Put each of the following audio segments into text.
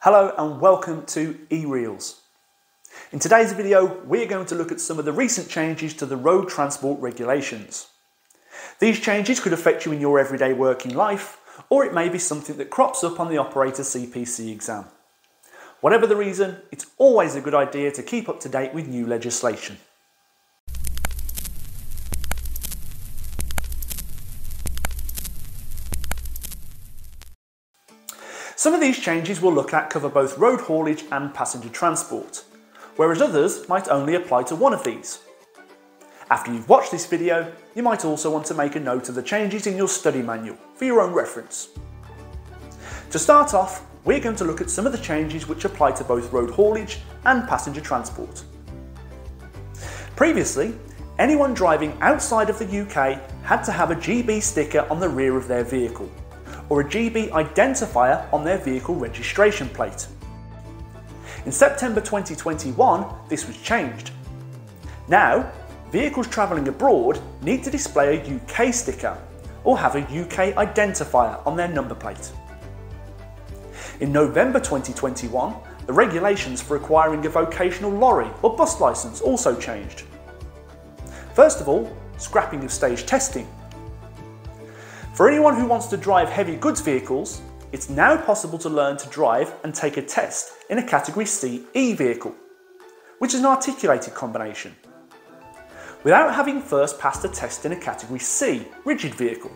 Hello and welcome to eREELs. In today's video, we're going to look at some of the recent changes to the road transport regulations. These changes could affect you in your everyday working life, or it may be something that crops up on the Operator CPC exam. Whatever the reason, it's always a good idea to keep up to date with new legislation. Some of these changes we'll look at cover both road haulage and passenger transport, whereas others might only apply to one of these. After you've watched this video, you might also want to make a note of the changes in your study manual for your own reference. To start off, we're going to look at some of the changes which apply to both road haulage and passenger transport. Previously, anyone driving outside of the UK had to have a GB sticker on the rear of their vehicle, or a GB identifier on their vehicle registration plate. In September 2021, this was changed. Now, vehicles travelling abroad need to display a UK sticker or have a UK identifier on their number plate. In November 2021, the regulations for acquiring a vocational lorry or bus licence also changed. First of all, scrapping of stage testing. For anyone who wants to drive heavy goods vehicles, it's now possible to learn to drive and take a test in a Category C e-vehicle, which is an articulated combination, without having first passed a test in a Category C rigid vehicle.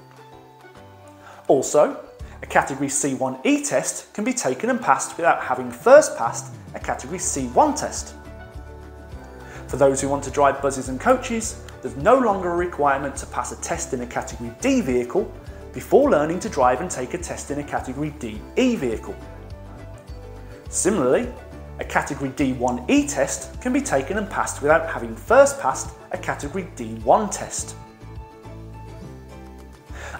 Also, a Category C1E test can be taken and passed without having first passed a Category C1 test. For those who want to drive buses and coaches, there's no longer a requirement to pass a test in a Category D vehicle before learning to drive and take a test in a Category D e-vehicle. Similarly, a Category D1E test can be taken and passed without having first passed a Category D1 test.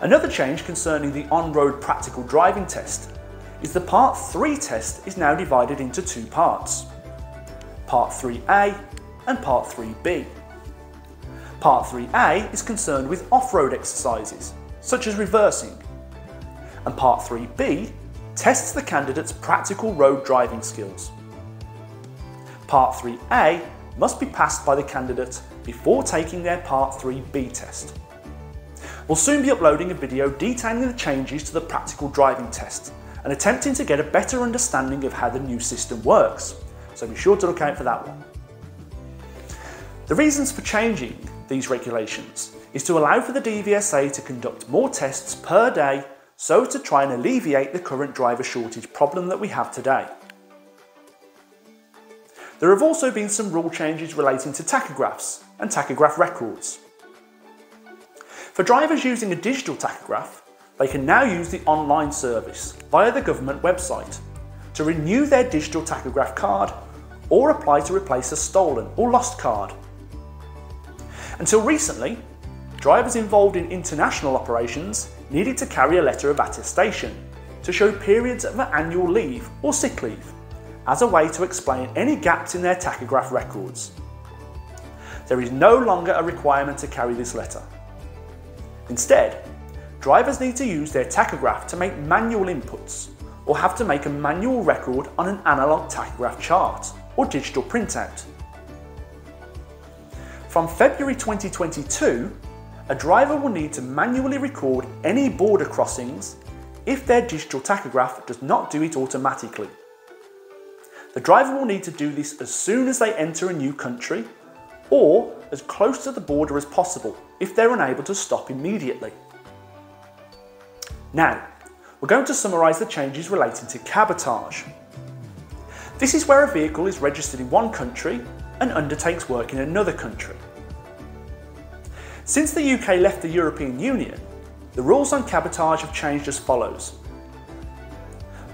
Another change concerning the on-road practical driving test is the Part 3 test is now divided into two parts, Part 3A and Part 3B. Part 3A is concerned with off-road exercises, such as reversing, and Part 3B tests the candidate's practical road driving skills. Part 3A must be passed by the candidate before taking their Part 3B test. We'll soon be uploading a video detailing the changes to the practical driving test and attempting to get a better understanding of how the new system works, so be sure to look out for that one. The reasons for changing these regulations is to allow for the DVSA to conduct more tests per day so to try and alleviate the current driver shortage problem that we have today. There have also been some rule changes relating to tachographs and tachograph records. For drivers using a digital tachograph, they can now use the online service via the government website to renew their digital tachograph card or apply to replace a stolen or lost card. Until recently, drivers involved in international operations needed to carry a letter of attestation to show periods of annual leave or sick leave as a way to explain any gaps in their tachograph records. There is no longer a requirement to carry this letter. Instead, drivers need to use their tachograph to make manual inputs or have to make a manual record on an analog tachograph chart or digital printout. From February 2022, a driver will need to manually record any border crossings if their digital tachograph does not do it automatically. The driver will need to do this as soon as they enter a new country or as close to the border as possible if they're unable to stop immediately. Now, we're going to summarise the changes relating to cabotage. This is where a vehicle is registered in one country and undertakes work in another country. Since the UK left the European Union, the rules on cabotage have changed as follows.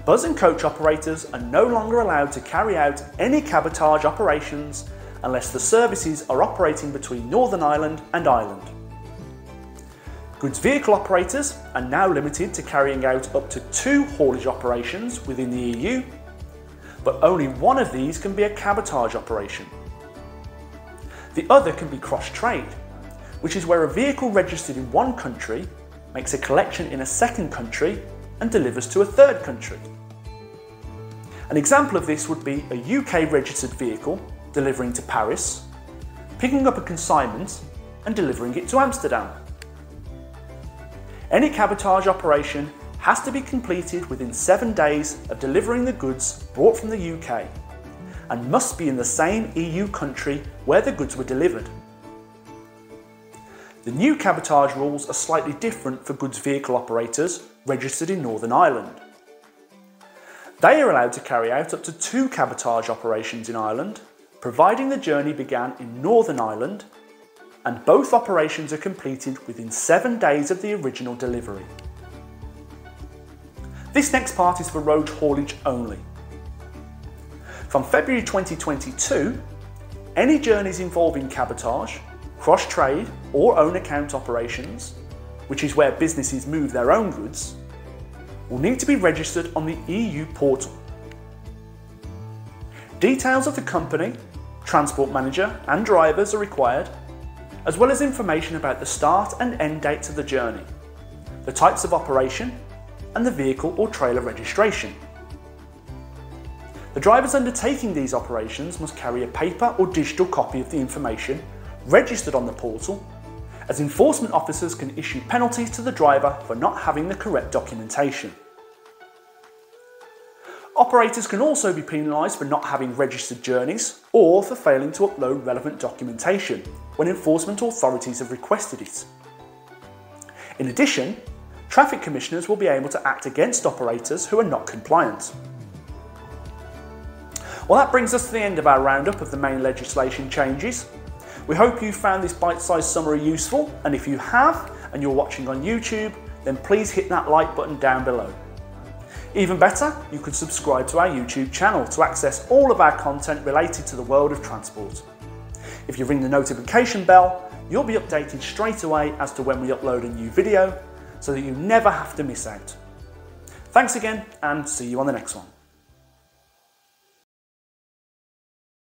Bus and coach operators are no longer allowed to carry out any cabotage operations unless the services are operating between Northern Ireland and Ireland. Goods vehicle operators are now limited to carrying out up to 2 haulage operations within the EU, but only one of these can be a cabotage operation. The other can be cross-trade, which is where a vehicle registered in one country makes a collection in a second country and delivers to a third country. An example of this would be a UK registered vehicle delivering to Paris, picking up a consignment and delivering it to Amsterdam. Any cabotage operation has to be completed within 7 days of delivering the goods brought from the UK and must be in the same EU country where the goods were delivered. The new cabotage rules are slightly different for goods vehicle operators registered in Northern Ireland. They are allowed to carry out up to 2 cabotage operations in Ireland, providing the journey began in Northern Ireland and both operations are completed within 7 days of the original delivery. This next part is for road haulage only. From February 2022, any journeys involving cabotage, cross-trade or own account operations, which is where businesses move their own goods, will need to be registered on the EU portal. Details of the company, transport manager and drivers are required, as well as information about the start and end dates of the journey, the types of operation and the vehicle or trailer registration. The drivers undertaking these operations must carry a paper or digital copy of the information registered on the portal, as enforcement officers can issue penalties to the driver for not having the correct documentation. Operators can also be penalised for not having registered journeys or for failing to upload relevant documentation when enforcement authorities have requested it. In addition, traffic commissioners will be able to act against operators who are not compliant. Well, that brings us to the end of our roundup of the main legislation changes. We hope you found this bite-sized summary useful, and if you have and you're watching on YouTube, then please hit that like button down below. Even better, you could subscribe to our YouTube channel to access all of our content related to the world of transport. If you ring the notification bell, you'll be updated straight away as to when we upload a new video, so that you never have to miss out. Thanks again, and see you on the next one.